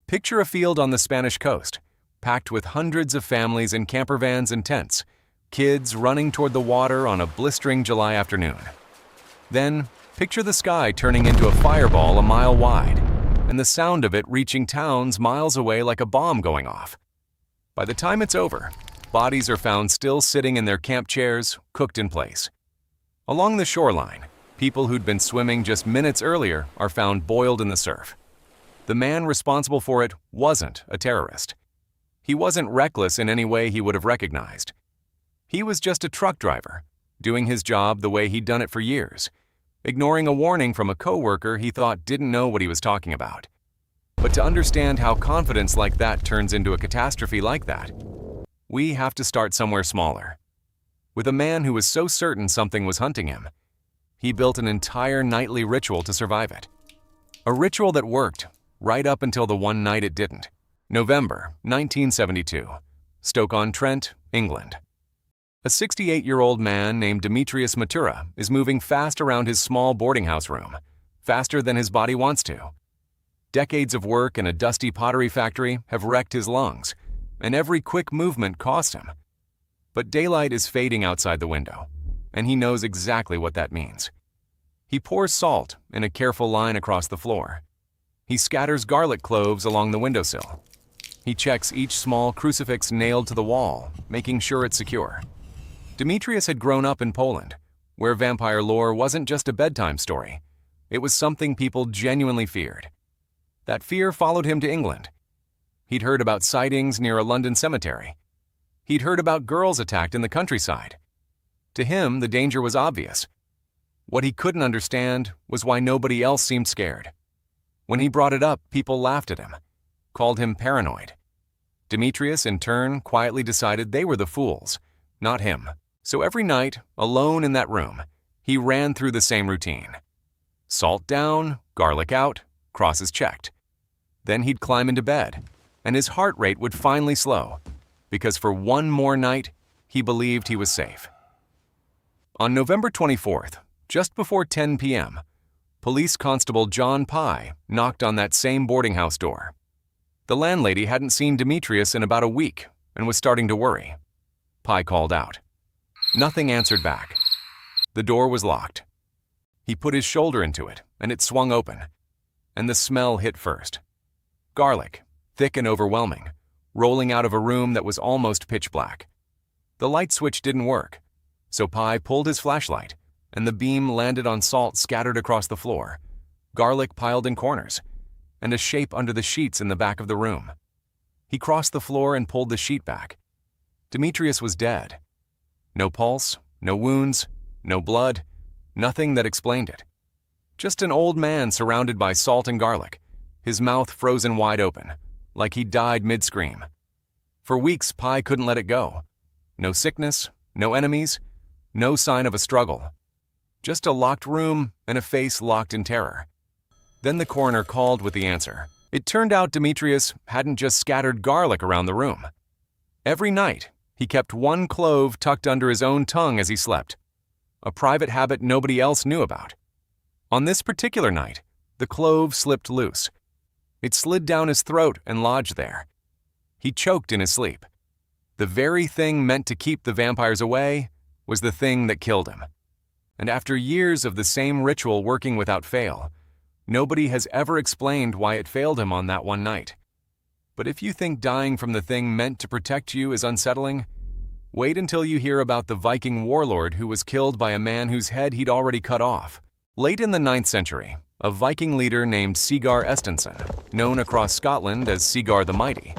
Picture a field on the Spanish coast, packed with hundreds of families in camper vans and tents, kids running toward the water on a blistering July afternoon. Then, picture the sky turning into a fireball a mile wide, and the sound of it reaching towns miles away like a bomb going off. By the time it's over, bodies are found still sitting in their camp chairs, cooked in place. Along the shoreline, people who'd been swimming just minutes earlier are found boiled in the surf. The man responsible for it wasn't a terrorist. He wasn't reckless in any way he would have recognized. He was just a truck driver, doing his job the way he'd done it for years, ignoring a warning from a coworker he thought didn't know what he was talking about. But to understand how confidence like that turns into a catastrophe like that, we have to start somewhere smaller. With a man who was so certain something was hunting him, he built an entire nightly ritual to survive it. A ritual that worked right up until the one night it didn't. November 1972, Stoke-on-Trent, England. A 68-year-old man named Demetrius Matura is moving fast around his small boarding house room, faster than his body wants to. Decades of work in a dusty pottery factory have wrecked his lungs, and every quick movement cost him. But daylight is fading outside the window, and he knows exactly what that means. He pours salt in a careful line across the floor. He scatters garlic cloves along the windowsill. He checks each small crucifix nailed to the wall, making sure it's secure. Demetrius had grown up in Poland, where vampire lore wasn't just a bedtime story. It was something people genuinely feared. That fear followed him to England. He'd heard about sightings near a London cemetery. He'd heard about girls attacked in the countryside. To him, the danger was obvious. What he couldn't understand was why nobody else seemed scared. When he brought it up, people laughed at him, called him paranoid. Demetrius, in turn, quietly decided they were the fools, not him. So every night, alone in that room, he ran through the same routine. Salt down, garlic out, crosses checked. Then he'd climb into bed, and his heart rate would finally slow, because for one more night, he believed he was safe. On November 24th, just before 10 p.m., Police Constable John Pye knocked on that same boarding house door. The landlady hadn't seen Demetrius in about a week and was starting to worry. Pye called out. Nothing answered back. The door was locked. He put his shoulder into it, and it swung open. And the smell hit first. Garlic, thick and overwhelming, rolling out of a room that was almost pitch black. The light switch didn't work, so Pye pulled his flashlight, and the beam landed on salt scattered across the floor, garlic piled in corners, and a shape under the sheets in the back of the room. He crossed the floor and pulled the sheet back. Demetrius was dead. No pulse, no wounds, no blood, nothing that explained it. Just an old man surrounded by salt and garlic, his mouth frozen wide open, like he died mid-scream. For weeks, Pye couldn't let it go. No sickness, no enemies, no sign of a struggle. Just a locked room and a face locked in terror. Then the coroner called with the answer. It turned out Demetrius hadn't just scattered garlic around the room. Every night, he kept one clove tucked under his own tongue as he slept, a private habit nobody else knew about. On this particular night, the clove slipped loose. It slid down his throat and lodged there. He choked in his sleep. The very thing meant to keep the vampires away was the thing that killed him. And after years of the same ritual working without fail, nobody has ever explained why it failed him on that one night. But if you think dying from the thing meant to protect you is unsettling, wait until you hear about the Viking warlord who was killed by a man whose head he'd already cut off. Late in the 9th century, a Viking leader named Sigurd Estensen, known across Scotland as Sigurd the Mighty,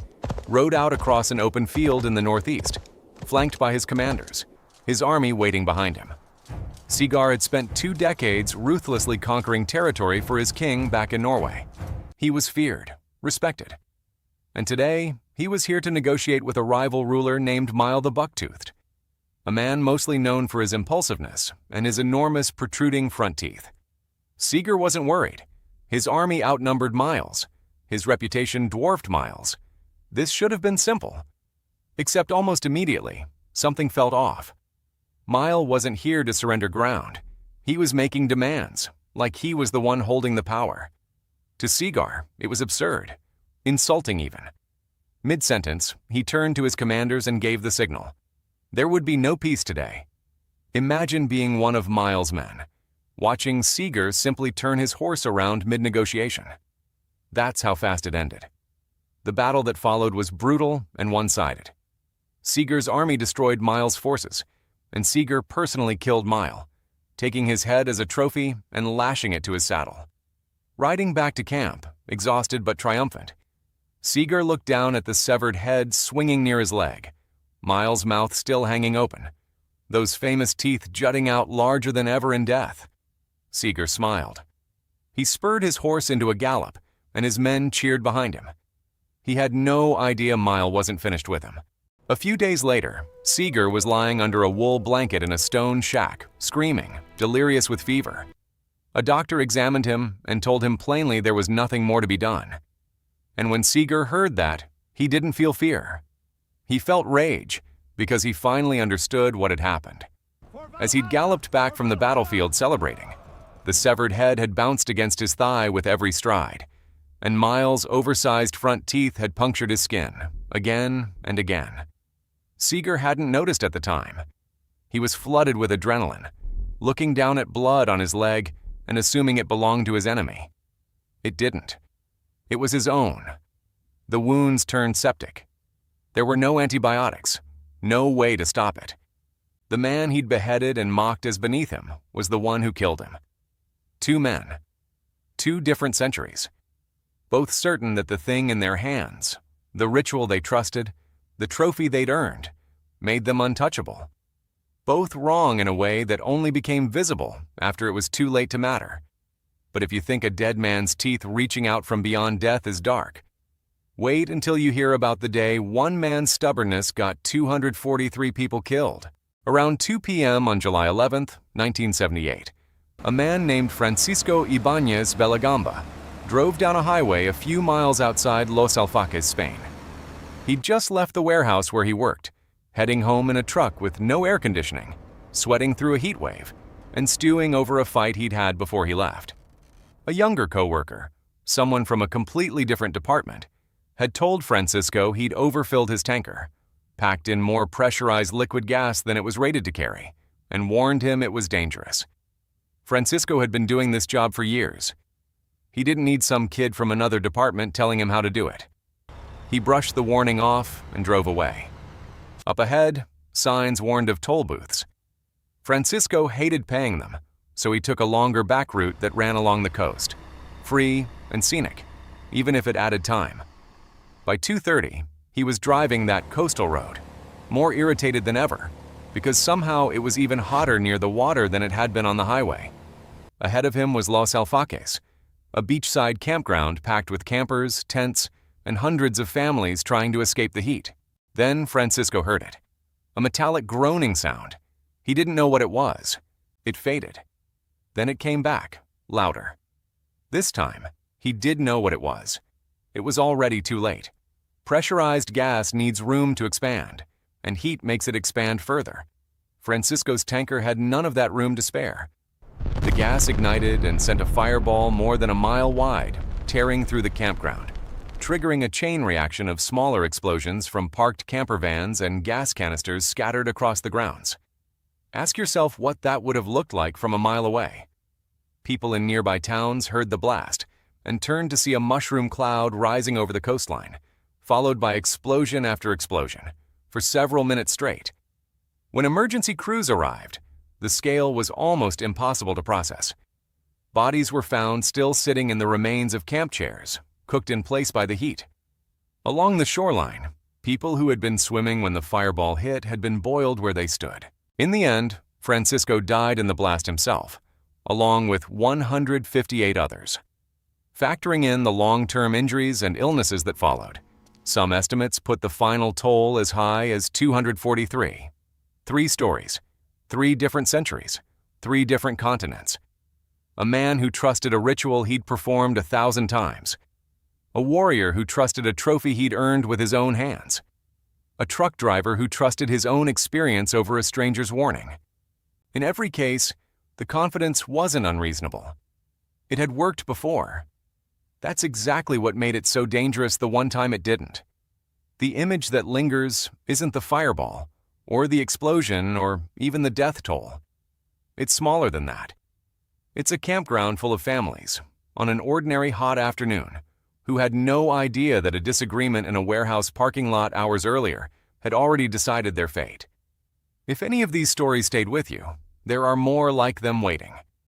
rode out across an open field in the northeast, flanked by his commanders, his army waiting behind him. Sigurd had spent 2 decades ruthlessly conquering territory for his king back in Norway. He was feared, respected. And today, he was here to negotiate with a rival ruler named Mile the Bucktoothed, a man mostly known for his impulsiveness and his enormous protruding front teeth. Sigurd wasn't worried. His army outnumbered Mile's. His reputation dwarfed Mile's. This should have been simple. Except almost immediately, something felt off. Mile wasn't here to surrender ground. He was making demands, like he was the one holding the power. To Sigurd, it was absurd. insulting even. Mid-sentence, he turned to his commanders and gave the signal. There would be no peace today. Imagine being one of Miles' men, watching Seeger simply turn his horse around mid-negotiation. That's how fast it ended. The battle that followed was brutal and one-sided. Seeger's army destroyed Miles' forces, and Seeger personally killed Miles, taking his head as a trophy and lashing it to his saddle. Riding back to camp, exhausted but triumphant, Seeger looked down at the severed head swinging near his leg, Miles' mouth still hanging open, those famous teeth jutting out larger than ever in death. Seeger smiled. He spurred his horse into a gallop, and his men cheered behind him. He had no idea Miles wasn't finished with him. A few days later, Seeger was lying under a wool blanket in a stone shack, screaming, delirious with fever. A doctor examined him and told him plainly there was nothing more to be done. And when Seeger heard that, he didn't feel fear. He felt rage, because he finally understood what had happened. As he'd galloped back from the battlefield celebrating, the severed head had bounced against his thigh with every stride, and Miles' oversized front teeth had punctured his skin, again and again. Seeger hadn't noticed at the time. He was flooded with adrenaline, looking down at blood on his leg and assuming it belonged to his enemy. It didn't. It was his own. The wounds turned septic. There were no antibiotics, no way to stop it. The man he'd beheaded and mocked as beneath him was the one who killed him. Two men. Two different centuries. Both certain that the thing in their hands, the ritual they trusted, the trophy they'd earned, made them untouchable. Both wrong in a way that only became visible after it was too late to matter. But if you think a dead man's teeth reaching out from beyond death is dark, wait until you hear about the day one man's stubbornness got 243 people killed. Around 2 p.m. on July 11, 1978, a man named Francisco Ibáñez Belagamba drove down a highway a few miles outside Los Alfaques, Spain. He'd just left the warehouse where he worked, heading home in a truck with no air conditioning, sweating through a heat wave, and stewing over a fight he'd had before he left. A younger co-worker, someone from a completely different department, had told Francisco he'd overfilled his tanker, packed in more pressurized liquid gas than it was rated to carry, and warned him it was dangerous. Francisco had been doing this job for years. He didn't need some kid from another department telling him how to do it. He brushed the warning off and drove away. Up ahead, signs warned of toll booths. Francisco hated paying them, so he took a longer back route that ran along the coast, free and scenic, even if it added time. By 2:30, he was driving that coastal road, more irritated than ever, because somehow it was even hotter near the water than it had been on the highway. Ahead of him was Los Alfaques, a beachside campground packed with campers, tents, and hundreds of families trying to escape the heat. Then Francisco heard it. A metallic groaning sound. He didn't know what it was. It faded. Then it came back, louder. This time, he did know what it was. It was already too late. Pressurized gas needs room to expand, and heat makes it expand further. Francisco's tanker had none of that room to spare. The gas ignited and sent a fireball more than a mile wide, tearing through the campground, triggering a chain reaction of smaller explosions from parked camper vans and gas canisters scattered across the grounds. Ask yourself what that would have looked like from a mile away. People in nearby towns heard the blast and turned to see a mushroom cloud rising over the coastline, followed by explosion after explosion, for several minutes straight. When emergency crews arrived, the scale was almost impossible to process. Bodies were found still sitting in the remains of camp chairs, cooked in place by the heat. Along the shoreline, people who had been swimming when the fireball hit had been boiled where they stood. In the end, Francisco died in the blast himself, along with 158 others. Factoring in the long-term injuries and illnesses that followed, some estimates put the final toll as high as 243. 3 stories, 3 different centuries, 3 different continents. A man who trusted a ritual he'd performed 1,000 times. A warrior who trusted a trophy he'd earned with his own hands. A truck driver who trusted his own experience over a stranger's warning. In every case, the confidence wasn't unreasonable. It had worked before. That's exactly what made it so dangerous the one time it didn't. The image that lingers isn't the fireball, or the explosion, or even the death toll. It's smaller than that. It's a campground full of families, on an ordinary hot afternoon, who had no idea that a disagreement in a warehouse parking lot hours earlier had already decided their fate. If any of these stories stayed with you, there are more like them waiting.